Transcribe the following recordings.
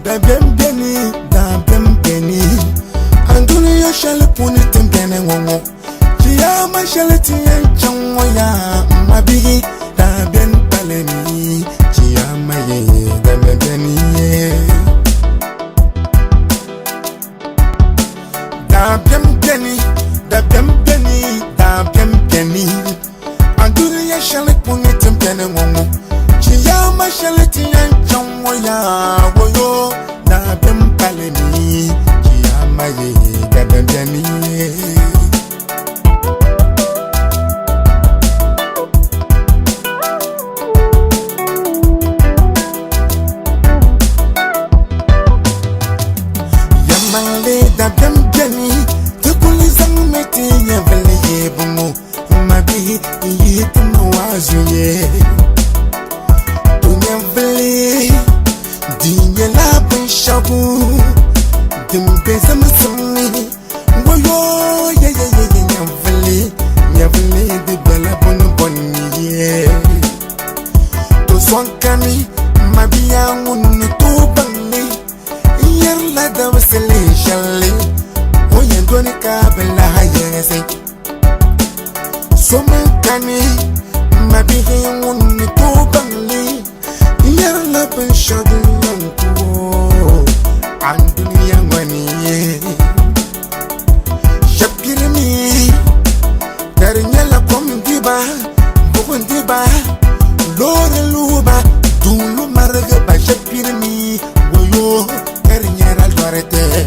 da bembeni anduni ya shale puni tembene ngongo kia ma shale tiyan chanwa ya mabigi da ben palemi kia ma ye da bembeni da bembeni anduni ya shale puni tembene ngongo kia ma shale tiyan chanwa ya woyo da ben palemi kia ma ye da bembeni da bembeni tukulizang meti nyavele yebungu mabi yitmu wazuye tunyavele dinye la beshabu dimbeza musumi woyo ye nyavele de bela bonye to swankani mabi yangu to bangi yerla da wasele shale oyendoni kabela hayese somenkani mabihe wonni to bangle yerla ben shadu yanko anduni yangwani shapirmi darinyala komdiba bukundiba lore luba dulu marga ba shapirmi woyo nyera lorete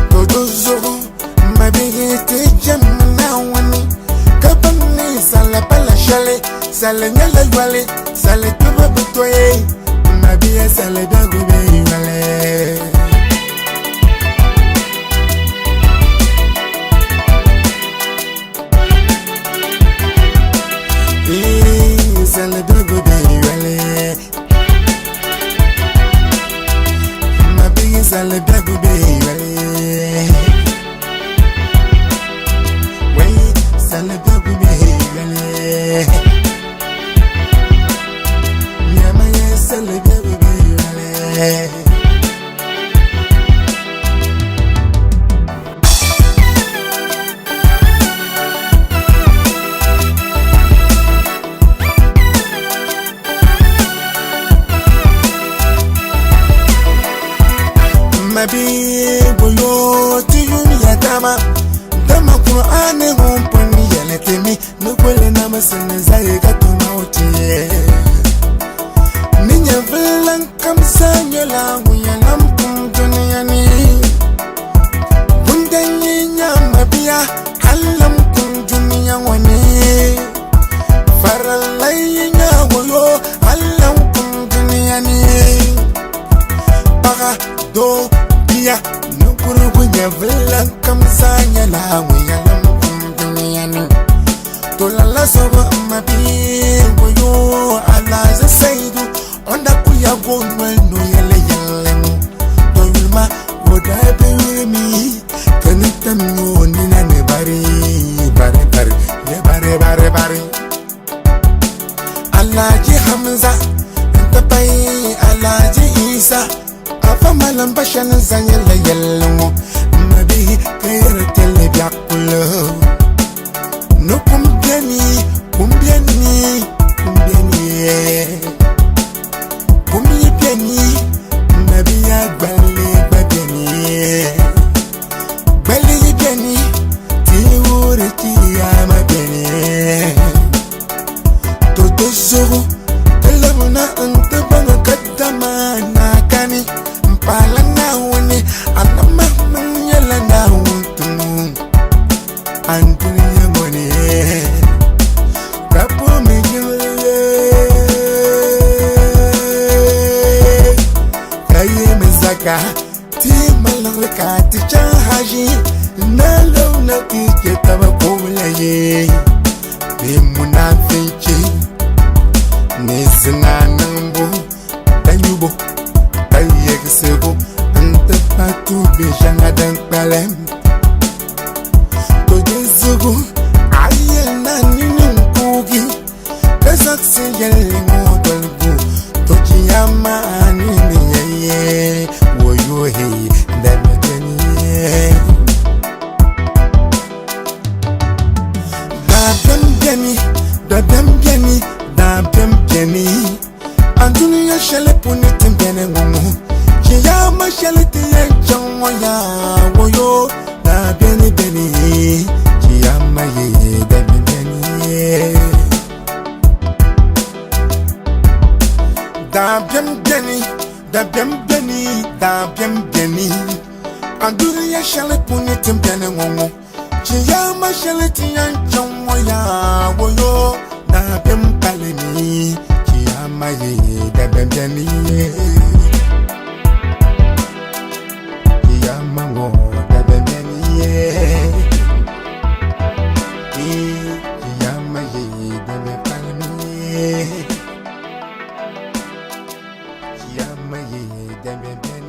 todozo mabigete jamna wani kabani sala pala shale sala nyala wale sala tuba butoye mabiya sala dago be wale sala dago be wale sale dagu be wale wey sale dagu be wale nyama ye sale dagu be wale mabi boyo tiyuni ya dama Qur'ane humpani yaletemi nukwele na masana zaye katuma otiye ninya vilan kamsanyo la uyalam kum duniyani bundanyi nyama biya halam kum duniya wani faralai nyawoyo halam kum duniyani baka do biya nukuru bunya vilan kamsanya la uyalam kum duniyani tolala soba mabi boyo ala za saidu onda kuya gonwe no yele toyulma woda bewimi kanitam no nina ne bari Alaji Hamza ntapai Alaji Isa afa malam bashan zanyele yelmo mabi kayere tele biakulo no kumbiani piani mabi ya gbali piani tiwure tiya mabeni Zoro telemuna ante bana kadama na kani mpala na wani anama manyala na wutu antuni yamone kapo mejule kaye mezaka ti malaka ti chahaji na launa ti ketaba kumulaye be munafichi Nisna nambu tayubo tayegsebo ante patu bijanga dan palem to jezugo ayena ninin kugi kasak se yelle modolbu to jiyama anini wo yo he da beni da beni anduni ya shele punete bene ngomo ya ma shele te ya janwa ya wo yo da beni ya ma ye da beni da beni anduni ya shele punete bene ngomo ya ma shele te ya janwa ya wo yo da beni ya ma ye da beni ya ma wo da beni ya ma ye da beni ya ma ye da beni